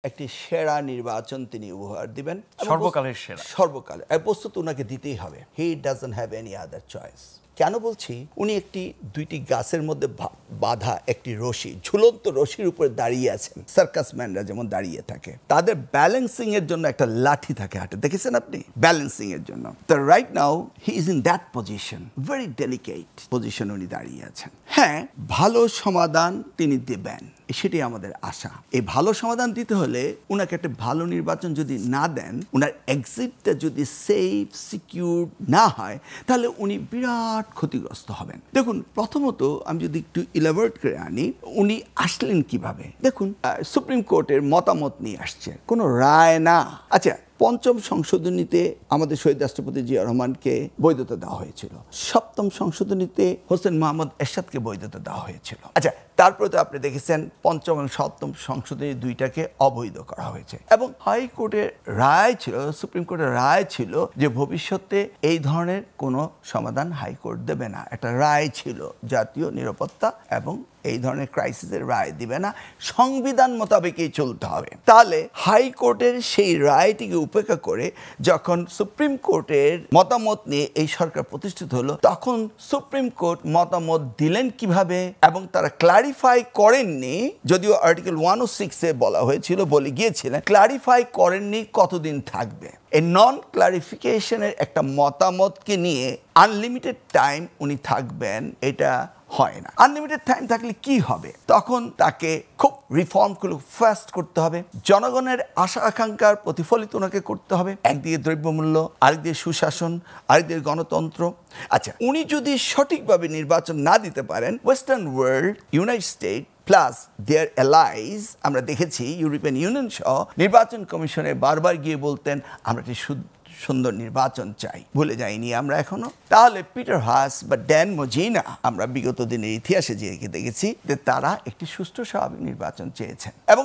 একটি সেরা নির্বাচন তিনি উপহার দিবেন সর্বকালের সেরা সর্বকালের বস্তুত ওনাকে দিতেই হবে he doesn't have any other choice কেন বলছি উনি একটি দুইটি গাছের মধ্যে বাঁধা একটি রশি ঝুলন্ত রশির উপরে দাঁড়িয়ে আছেন সার্কাসম্যানরা যেমন দাঁড়িয়ে থাকে তাদের ব্যালেন্সিং এর জন্য একটা লাঠি থাকে হাতে দেখেছেন আপনি ব্যালেন্সিং এর জন্য তো right now he is in that position very delicate position উনি দাঁড়িয়ে আছেন হ্যাঁ ভালো সমাধান তিনি দেবেন সেটাই আমাদের আশা এই ভালো সমাধান দিতে হলে উনাকে একটা ভালো নির্বাচন যদি না দেন উনার এক্সিটটা যদি সেফ সিকিউর না হয় তাহলে উনি বিরাট ক্ষতিগ্রস্ত হবেন দেখুন প্রথমত আমি যদি একটু ইলাবোরেট করে আনি উনি আসলেন কিভাবে দেখুন সুপ্রিম কোর্টের মতামত নিয়ে আসছে কোনো রায় না আচ্ছা পঞ্চম সংশোধনীতে আমাদের শহীদ রাষ্ট্রপতি জিয়া রহমানকে বৈধতা দেওয়া হয়েছিল সপ্তম সংশোধনীতে হোসেন মোহাম্মদ এরশাদকে বৈধতা দেওয়া হয়েছিল আচ্ছা তারপরে তো আপনি দেখেছেন পঞ্চম এবং সপ্তম সংশোধনী দুইটাকে অবৈধ করা হয়েছে এবং হাইকোর্টের রায় ছিল সুপ্রিম কোর্টের রায় ছিল যে ভবিষ্যতে এই ধরনের কোনো সমাধান হাইকোর্ট দেবে না একটা রায় ছিল জাতীয় নিরাপত্তা এবং এই ধরনের ক্রাইসিসের রায় দিবে না সংবিধান মোতাবেকই চলতে হবে তাহলে হাইকোর্টের সেই রায়টিকে উপেক্ষা করে যখন সুপ্রিম কোর্টের মতামত নিয়ে এই সরকার প্রতিষ্ঠিত হলো তখন সুপ্রিম কোর্ট মতামত দিলেন কিভাবে এবং তারা ক্লারিফাই করেননি যদিও আর্টিকেল 106 এ বলা হয়েছিল বলে গিয়েছিলেন ক্লারিফাই করেননি কতদিন থাকবে এই নন ক্লারিফিকেশনের একটা মতামতকে নিয়ে আনলিমিটেড টাইম উনি থাকবেন এটা হয় না আনলিমিটেড টাইম থাকলে কি হবে তখন তাকে খুব রিফর্মগুলো ফাস্ট করতে হবে জনগণের আশা আকাঙ্ক্ষার প্রতিফলিত ওনাকে করতে হবে একদিকে দ্রব্যমূল্য আরেকদিকে সুশাসন আরেকদিকে গণতন্ত্র আচ্ছা উনি যদি সঠিকভাবে নির্বাচন না দিতে পারেন western world United State plus their allies আমরা দেখেছি ইউরোপিয়ান ইউনিয়ন সহ নির্বাচন কমিশনে বারবার গিয়ে বলতেন আমরা একটি সুন্দর নির্বাচন চাই ভুলে যাইনি আমরা এখনো তাহলে পিটার হাস বা ড্যান মজিনা আমরা বিগত দিনের ইতিহাসে যে দেখেছি যে তারা একটি সুষ্ঠু স্বাভাবিক নির্বাচন চেয়েছেন এবং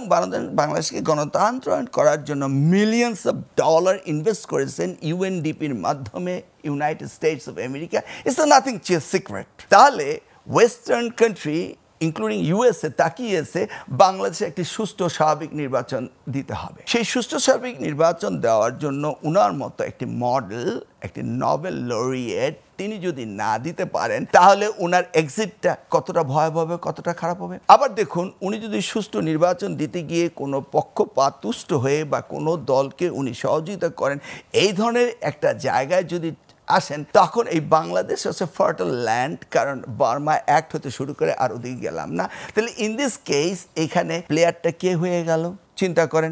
বাংলাদেশকে গণতন্ত্রায়ন করার জন্য মিলিয়নস অফ ডলার ইনভেস্ট করেছেন ইউএনডিপির মাধ্যমে United states of America it's nothing secret তাহলে ওয়েস্টার্ন কান্ট্রি ইনক্লুডিং ইউএসএ তাকিয়েছে বাংলাদেশে একটি সুষ্ঠু স্বাভাবিক নির্বাচন দিতে হবে সেই সুষ্ঠু স্বাভাবিক নির্বাচন দেওয়ার জন্য উনার মতো একটি মডেল একটি নোবেল লরিয়েট তিনি যদি না দিতে পারেন তাহলে উনার এক্সিটটা কতটা ভয়াবহ হবে কতটা খারাপ হবে আবার দেখুন উনি যদি সুষ্ঠু নির্বাচন দিতে গিয়ে কোনো পক্ষপাতদুষ্ট হয়ে বা কোনো দলকে উনি সহযোগিতা করেন এই ধরনের একটা জায়গায় যদি আসেন তখন এই বাংলাদেশ হচ্ছে ফার্টাইল ল্যান্ড কারণ বার্মা অ্যাক্ট হতে শুরু করে আর ওদিকে গেলাম না তাহলে ইন দিস কেস এখানে প্লেয়ারটা কে হয়ে গেল চিন্তা করেন